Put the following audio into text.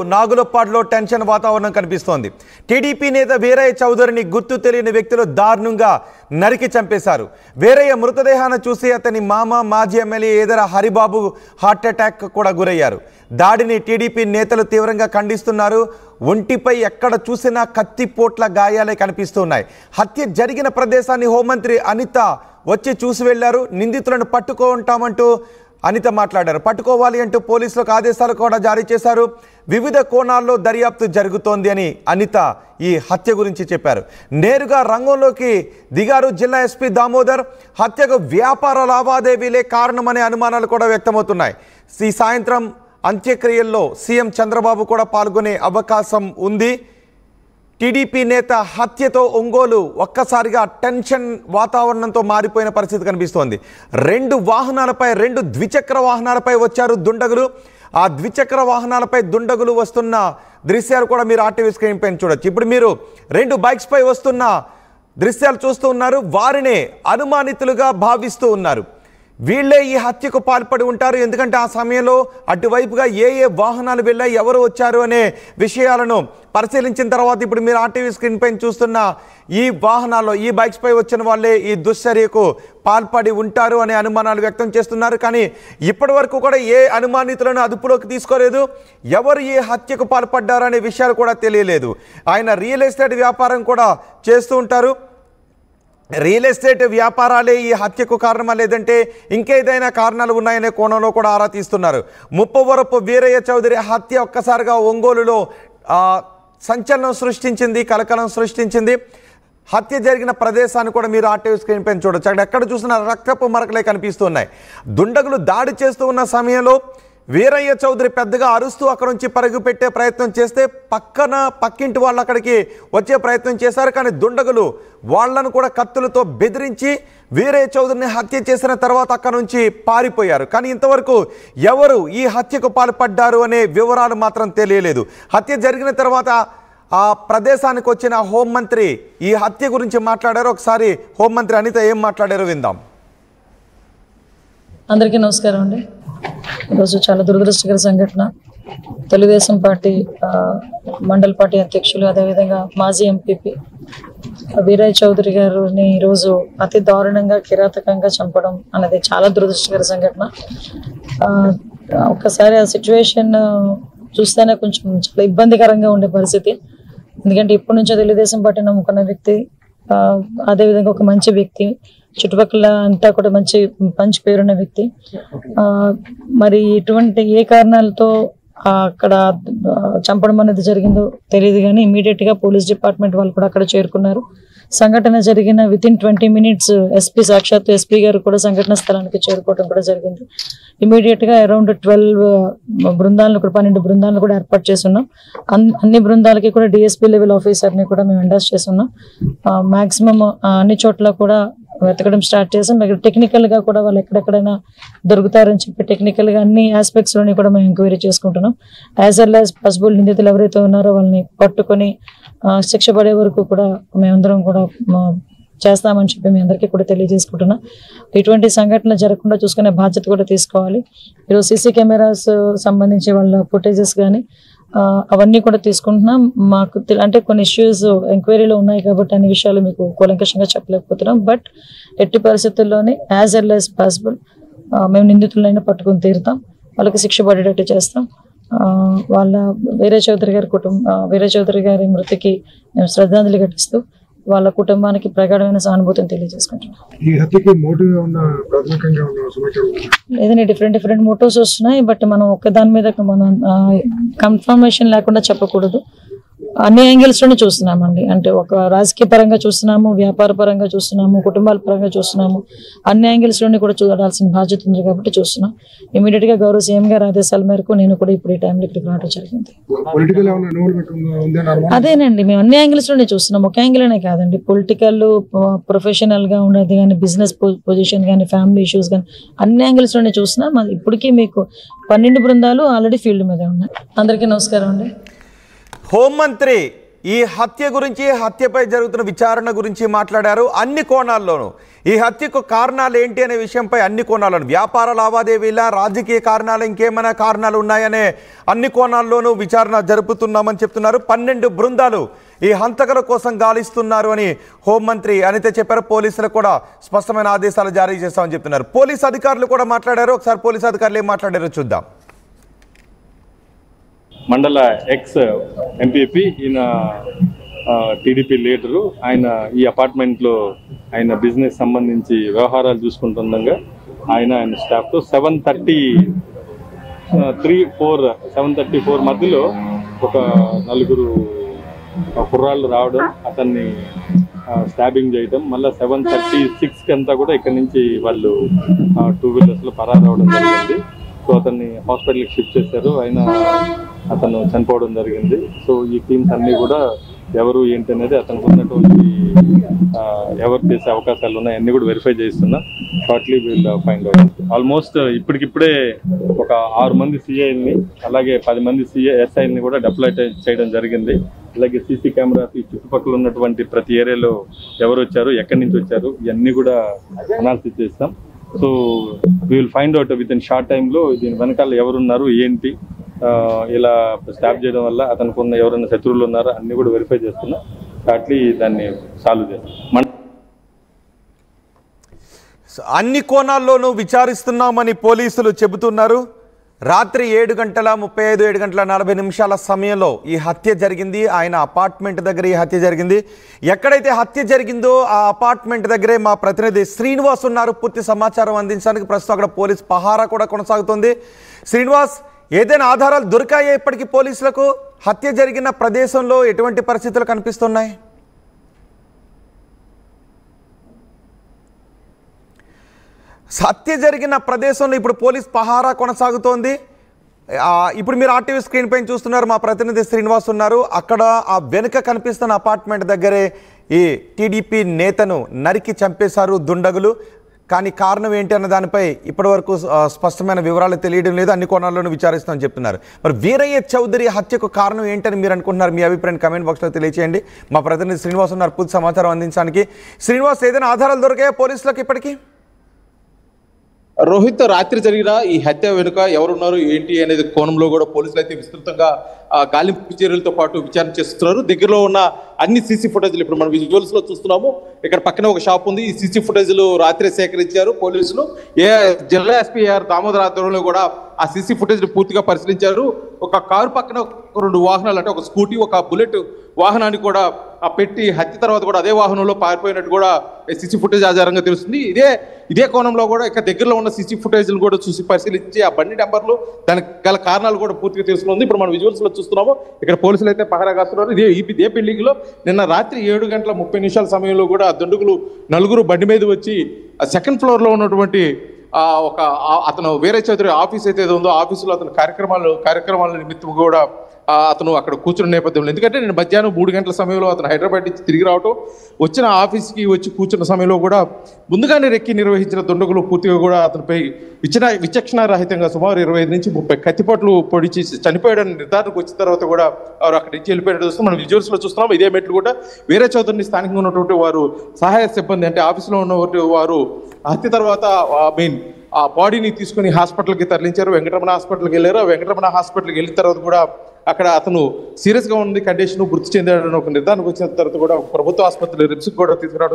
నాగులపాడులో tension వాతావరణం కనిపిస్తోంది. TDP నేత వీరయ్య చౌదరిని గుర్తు తెలియని వ్యక్తులు దారుణంగా నరికి చంపేశారు. వీరయ్య మృతదేహాన్ని చూసి అతని మామ మాజీ ఎమ్మెల్యే ఏదర హరిబాబు హార్ట్ అటాక్ కూడా గురయ్యారు. దాడిని టీడీపీ నేతలు తీవ్రంగా ఖండిస్తున్నారు. ఒంటిపై ఎక్కడ చూసినా కత్తిపోట్ల గాయాలే కనిపిస్తున్నాయి. హత్య జరిగిన ప్రదేశాన్ని హోంమంత్రి అనిత వచ్చి చూసి వెళ్లారు. నిందితులను పట్టుకుంటామంటూ అనిత మాట్లాడారు. పట్టుకోవాలి అంటూ పోలీసులకు ఆదేశాలు కూడా జారీ చేశారు. వివిధ కోణాల్లో దర్యాప్తు జరుగుతోంది అని అనిత ఈ హత్య గురించి చెప్పారు. నేరుగా రంగంలోకి దిగారు జిల్లా ఎస్పీ దామోదర్. హత్యకు వ్యాపార లావాదేవీలే కారణమనే అనుమానాలు కూడా వ్యక్తమవుతున్నాయి. ఈ సాయంత్రం అంత్యక్రియల్లో సీఎం చంద్రబాబు కూడా పాల్గొనే అవకాశం ఉంది. టీడీపీ నేత హత్యతో ఒంగోలు ఒక్కసారిగా టెన్షన్ వాతావరణంతో మారిపోయిన పరిస్థితి కనిపిస్తోంది. రెండు ద్విచక్ర వాహనాలపై వచ్చారు దుండగులు. ఆ ద్విచక్ర వాహనాలపై దుండగులు వస్తున్న దృశ్యాలు కూడా మీరు ఆర్టీవీ స్క్రీన్ పైన చూడొచ్చు. ఇప్పుడు మీరు 2 బైక్స్ పై వస్తున్న దృశ్యాలు చూస్తూ ఉన్నారు. వారినే అనుమానితులుగా భావిస్తూ ఉన్నారు. వీళ్ళే ఈ హత్యకు పాల్పడి ఉంటారు. ఎందుకంటే ఆ సమయంలో అటువైపుగా ఏ వాహనాలు వెళ్ళాయి, ఎవరు వచ్చారు అనే విషయాలను పరిశీలించిన తర్వాత ఇప్పుడు మీరు ఆర్టీవీ స్క్రీన్ పైన చూస్తున్న ఈ వాహనాల్లో ఈ బైక్స్ పై వచ్చిన వాళ్ళే ఈ దుశ్చర్యకు పాల్పడి ఉంటారు అనే అనుమానాలు వ్యక్తం చేస్తున్నారు. కానీ ఇప్పటి వరకు కూడా ఏ అనుమానితులను అదుపులోకి తీసుకోలేదు. ఎవరు ఈ హత్యకు పాల్పడ్డారు అనే విషయాలు కూడా తెలియలేదు. ఆయన రియల్ ఎస్టేట్ వ్యాపారం కూడా చేస్తూ ఉంటారు. రియల్ ఎస్టేట్ వ్యాపారాలే ఈ హత్యకు కారణమా లేదంటే ఇంకేదైనా కారణాలు ఉన్నాయనే కోణంలో కూడా ఆరా తీస్తున్నారు. ముప్పవరపు వీరయ్య చౌదరి హత్య ఒక్కసారిగా ఒంగోలులో సంచలనం సృష్టించింది, కలకలం సృష్టించింది. హత్య జరిగిన ప్రదేశాన్ని కూడా మీరు ఆర్టీవీ స్క్రీన్ పైన చూడొచ్చు. అక్కడ ఎక్కడ చూసినా రక్తపు మరకలే కనిపిస్తున్నాయి. దుండగులు దాడి చేస్తూ ఉన్న సమయంలో వీరయ్య చౌదరి పెద్దగా అరుస్తూ అక్కడ నుంచి పరుగు పెట్టే ప్రయత్నం చేస్తే పక్కింటి వాళ్ళు అక్కడికి వచ్చే ప్రయత్నం చేశారు. కానీ దుండగులు వాళ్లను కూడా కత్తులతో బెదిరించి వీరయ్య చౌదరిని హత్య చేసిన తర్వాత అక్కడ నుంచి పారిపోయారు. కానీ ఇంతవరకు ఎవరు ఈ హత్యకు పాల్పడ్డారు అనే వివరాలు మాత్రం తెలియలేదు. హత్య జరిగిన తర్వాత ఆ ప్రదేశానికి వచ్చిన హోంమంత్రి ఈ హత్య గురించి మాట్లాడారు. ఒకసారి హోంమంత్రి అనిత ఏం మాట్లాడారో విందాం. అందరికీ నమస్కారం అండి. ఈరోజు చాలా దురదృష్టకర సంఘటన. తెలుగుదేశం పార్టీ మండల పార్టీ అధ్యక్షులు అదేవిధంగా మాజీ ఎంపీపీ వీరయ్య చౌదరి గారిని ఈరోజు అతి దారుణంగా కిరాతకంగా చంపడం అనేది చాలా దురదృష్టకర సంఘటన. ఒక్కసారి ఆ సిచ్యువేషన్ చూస్తేనే కొంచెం చాలా ఇబ్బందికరంగా ఉండే పరిస్థితి. ఎందుకంటే ఇప్పటి నుంచో తెలుగుదేశం పార్టీ నమ్ముకున్న వ్యక్తి, అదేవిధంగా ఒక మంచి వ్యక్తి, చుట్టుపక్కల అంతా కూడా మంచి పేరున్న వ్యక్తి. మరి ఇటువంటి ఏ కారణాలతో అక్కడ చంపడం అనేది జరిగిందో తెలియదు. కానీ ఇమీడియట్ గా పోలీస్ డిపార్ట్మెంట్ వాళ్ళు కూడా అక్కడ చేరుకున్నారు. సంఘటన జరిగిన వితిన్ 20 minutes సాక్షాత్తు ఎస్పీ గారు కూడా సంఘటన స్థలానికి చేరుకోవడం కూడా జరిగింది. ఇమీడియట్ గా అరౌండ్ 12 బృందాలను కూడా 12 బృందాలను కూడా ఏర్పాటు చేస్తున్నాం. అన్ని బృందాలకి కూడా డిఎస్పీ లెవెల్ ఆఫీసర్ని కూడా మేము ఎండాస్ చేస్తున్నాం. మాక్సిమం అన్ని చోట్ల కూడా వెతకడం స్టార్ట్ చేసాం. టెక్నికల్ గా కూడా వాళ్ళు ఎక్కడెక్కడైనా దొరుకుతారని చెప్పి టెక్నికల్ గా అన్ని ఆస్పెక్ట్స్ లోని కూడా మేము ఎంక్వైరీ చేసుకుంటున్నాం. యాజ్ వెల్ యాజ్ పాసిబుల్ నిందితులు ఎవరైతే ఉన్నారో వాళ్ళని పట్టుకొని శిక్ష పడే వరకు కూడా మేమందరం కూడా చేస్తామని చెప్పి మీ అందరికీ కూడా తెలియజేసుకుంటున్నాం. ఇటువంటి సంఘటనలు జరగకుండా చూసుకునే బాధ్యత కూడా తీసుకోవాలి. ఈరోజు సీసీ కెమెరాస్ సంబంధించి వాళ్ళ ఫుటేజెస్ కానీ అవన్నీ కూడా తీసుకుంటున్నాం. మాకు అంటే కొన్ని ఇష్యూస్ ఎంక్వైరీలో ఉన్నాయి కాబట్టి అన్ని విషయాలు మీకు కూలంకషంగా చెప్పలేకపోతున్నాం. బట్ ఎట్టి పరిస్థితుల్లోనే యాజ్ ఎల్ యాజ్ పాసిబుల్ మేము నిందితులైనా పట్టుకుని తీరుతాం, వాళ్ళకి శిక్ష పడేటట్టు చేస్తాం. వాళ్ళ వీరయ్య చౌదరి గారి మృతికి మేము శ్రద్ధాంజలి ఘటిస్తూ వాళ్ళ కుటుంబానికి ప్రగాఢమైన సానుభూతిని తెలియజేసుకుంటున్నాం. లేదంటే డిఫరెంట్ మోటివ్స్ వస్తున్నాయి. బట్ మనం ఒక్కదాని మీద మనం కన్ఫర్మేషన్ లేకుండా చెప్పకూడదు. అన్ని యాంగిల్స్ లోనే చూస్తున్నామండి. అంటే ఒక రాజకీయ పరంగా చూస్తున్నాము, వ్యాపార పరంగా చూస్తున్నాము, కుటుంబాల పరంగా చూస్తున్నాము. అన్ని యాంగిల్స్ లోనే కూడా చూడాల్సిన బాధ్యత ఉంది కాబట్టి చూస్తున్నాం. ఇమీడియట్ గా గౌరవ సీఎం గారి ఆదేశాల మేరకు నేను కూడా ఇప్పుడు ఈ టైంలో ఇక్కడికి రావడం జరిగింది. అదేనండి, మేము అన్ని యాంగిల్స్ లోనే చూస్తున్నాం. ఒక యాంగిల్ అనే కాదండి, పొలిటికల్, ప్రొఫెషనల్ గా ఉండేది కానీ, బిజినెస్ పొజిషన్ కానీ, ఫ్యామిలీ ఇష్యూస్ కానీ అన్ని యాంగిల్స్ లోనే చూస్తున్నాం. ఇప్పటికీ మీకు 12 బృందాలు ఆల్రెడీ ఫీల్డ్ మీద ఉన్నాయి. అందరికీ నమస్కారం అండి. హోంమంత్రి ఈ హత్య గురించి, హత్యపై జరుగుతున్న విచారణ గురించి మాట్లాడారు. అన్ని కోణాల్లోనూ ఈ హత్యకు కారణాలు ఏంటి అనే విషయంపై అన్ని కోణాలను, వ్యాపార లావాదేవీల, రాజకీయ కారణాలు, ఇంకేమైనా కారణాలు ఉన్నాయనే అన్ని కోణాల్లోనూ విచారణ జరుపుతున్నామని చెప్తున్నారు. 12 బృందాలు ఈ హంతకుల కోసం గాలిస్తున్నారు అని హోంమంత్రి అనిత చెప్పారు. పోలీసులకు కూడా స్పష్టమైన ఆదేశాలు జారీ చేస్తామని చెప్తున్నారు. పోలీస్ అధికారులు కూడా మాట్లాడారు. ఒకసారి పోలీస్ అధికారులు ఏం మాట్లాడారో చూద్దాం. మండల ఎక్స్ ఎంపీపీ, ఈయన టీడీపీ లీడరు. ఆయన ఈ అపార్ట్మెంట్లో ఆయన బిజినెస్ సంబంధించి వ్యవహారాలు చూసుకుంటుండగా ఆయన స్టాఫ్తో 7:34 మధ్యలో ఒక 4 కుర్రాళ్ళు రావడం, అతన్ని స్టాబింగ్ చేయడం, మళ్ళీ 7:36కి అంతా కూడా ఇక్కడి నుంచి వాళ్ళు 2 వీలర్స్లో పరారు అవడం జరిగింది. సో అతన్ని హాస్పిటల్కి షిఫ్ట్ చేశారు. అతను చనిపోవడం జరిగింది. సో ఈ టీమ్స్ అన్నీ కూడా ఎవరు ఏంటి అనేది అతనికి ఉన్నటువంటి ఎవరు చేసే అవకాశాలు ఉన్నాయి అన్నీ కూడా వెరిఫై చేస్తున్నా. Shortly we'll find out. Almost ఇప్పటికిప్పుడే ఒక 6 మంది సిఐల్ని, అలాగే 10 మంది ఎస్ఐల్ని కూడా డిప్లాయ్ చేయడం జరిగింది. అలాగే సీసీ కెమెరాస్, ఈ చుట్టుపక్కల ఉన్నటువంటి ప్రతి ఏరియాలో ఎవరు వచ్చారు, ఎక్కడి నుంచి వచ్చారు, ఇవన్నీ కూడా అనాలిసిస్ చేస్తాం. So we will find out with in short టైంలో దీని వెనకాల ఎవరున్నారు, ఏంటి, ఇలా స్టాప్ చేయడం వల్ల అతనికి ఉన్న ఎవరైనా శత్రువులు ఉన్నారో అన్ని కూడా వెరిఫై చేస్తున్నాం. అట్లీ దాన్ని సాల్వ్ చేస్తాం. అన్ని కోణాల్లోనూ విచారిస్తున్నామని పోలీసులు చెబుతున్నారు. రాత్రి 7:40 సమయంలో ఈ హత్య జరిగింది. ఆయన అపార్ట్మెంట్ దగ్గర ఈ హత్య జరిగింది. ఎక్కడైతే హత్య జరిగిందో ఆ అపార్ట్మెంట్ దగ్గరే మా ప్రతినిధి శ్రీనివాస్ ఉన్నారు పూర్తి సమాచారం అందించడానికి. ప్రస్తుతం అక్కడ పోలీస్ పహారా కూడా కొనసాగుతుంది. శ్రీనివాస్, ఏదైనా ఆధారాలు దొరికాయా ఇప్పటికీ పోలీసులకు? హత్య జరిగిన ప్రదేశంలో ఎటువంటి పరిస్థితులు కనిపిస్తున్నాయి? హత్య జరిగిన ప్రదేశంలో ఇప్పుడు పోలీస్ పహారా కొనసాగుతోంది. ఇప్పుడు మీరు ఆర్టీవీ స్క్రీన్ పైన చూస్తున్నారు, మా ప్రతినిధి శ్రీనివాస్ ఉన్నారు. అక్కడ ఆ వెనుక కనిపిస్తున్న అపార్ట్మెంట్ దగ్గరే ఈ టీడీపీ నేతను నరికి చంపేశారు దుండగులు. కానీ కారణం ఏంటి అన్న దానిపై ఇప్పటివరకు స్పష్టమైన వివరాలు తెలియడం లేదు. అన్ని కోణాల్లోనూ విచారిస్తామని చెప్తున్నారు. మరి వీరయ్య చౌదరి హత్యకు కారణం ఏంటని మీరు అనుకుంటున్నారు? మీ అభిప్రాయం కమెంట్ బాక్స్లో తెలియచేయండి. మా ప్రతినిధి శ్రీనివాస్ ఉన్నారు పూర్తి సమాచారం అందించడానికి. శ్రీనివాస్, ఏదైనా ఆధారాలు దొరికాయా పోలీసులకు ఇప్పటికీ? రోహిత్, రాత్రి జరిగిన ఈ హత్య వెనుక ఎవరున్నారు ఏంటి అనేది కోణంలో కూడా పోలీసులు అయితే విస్తృతంగా గాలింపు చర్యలతో పాటు విచారణ చేస్తున్నారు. దగ్గరలో ఉన్న అన్ని సీసీ ఫుటేజ్లు ఇప్పుడు మనం విజువల్స్ లో చూస్తున్నాము. ఇక్కడ పక్కన ఒక షాప్ ఉంది. ఈ సీసీ ఫుటేజ్లు రాత్రి సేకరించారు పోలీసులు. జిల్లా ఎస్పీ ఆర్ దామోదర్ ఆధ్వర్యంలో కూడా ఆ సీసీ ఫుటేజ్ పూర్తిగా పరిశీలించారు. ఒక కారు పక్కన 2 వాహనాలు, అంటే ఒక స్కూటీ, ఒక బుల్లెట్ వాహనాన్ని కూడా పెట్టి హత్య తర్వాత కూడా అదే వాహనంలో పారిపోయినట్టు కూడా సీసీ ఫుటేజ్ ఆధారంగా తెలుస్తుంది. ఇదే కోణంలో కూడా ఇక్కడ దగ్గరలో ఉన్న సీసీ ఫుటేజ్లు కూడా చూసి పరిశీలించి ఆ బండి నెంబర్లు, దానికి గల కారణాలు కూడా పూర్తిగా తెలుస్తుంది. ఇప్పుడు మనం విజువల్స్ లో చూస్తున్నాము. ఇక్కడ పోలీసులు అయితే పహారా కాస్తున్నారు. ఇదే బిల్డింగ్ లో నిన్న రాత్రి 7:30 సమయంలో కూడా దుండగులు 4 బండి మీద వచ్చి సెకండ్ ఫ్లోర్ లో ఉన్నటువంటి అతను వీరయ్య చౌదరి ఆఫీస్ అయితే ఉందో ఆఫీసులో అతను కార్యక్రమాల నిమిత్తం కూడా అతను అక్కడ కూర్చున్న నేపథ్యంలో, ఎందుకంటే నేను మధ్యాహ్నం 3 గంటల సమయంలో అతను హైదరాబాద్ నుంచి తిరిగి రావటం, వచ్చిన ఆఫీస్కి వచ్చి కూర్చున్న సమయంలో కూడా ముందుగానే రెక్కి నిర్వహించిన దుండగులు పూర్తిగా కూడా అతనిపై విచక్షణారహితంగా సుమారు 25 నుంచి 30 కత్తిపోట్లు పొడిచి చనిపోయాడని నిర్ధారణకు వచ్చిన తర్వాత కూడా వారు అక్కడి నుంచి వెళ్ళిపోయినట్టు చూస్తాం. మనం విజువల్స్ లో చూస్తున్నాం. ఇదే మెట్లు కూడా వీరయ్య చౌదరిని స్థానికంగా ఉన్నటువంటి వారు సహాయ సిబ్బంది, అంటే ఆఫీసులో ఉన్నటువంటి వారు హత్య తర్వాత ఆ బాడీని తీసుకుని హాస్పిటల్కి తరలించారు. వెంకటరమణ హాస్పిటల్కి వెళ్ళారు. వెంకటరమణ హాస్పిటల్కి వెళ్ళిన తర్వాత కూడా అక్కడ అతను సీరియస్గా ఉంది కండిషన్, మృతి చెందాడని ఒక నిర్ధారణకు వచ్చిన తర్వాత కూడా ప్రభుత్వ ఆసుపత్రి రిమ్స్కి కూడా తీసుకురావడం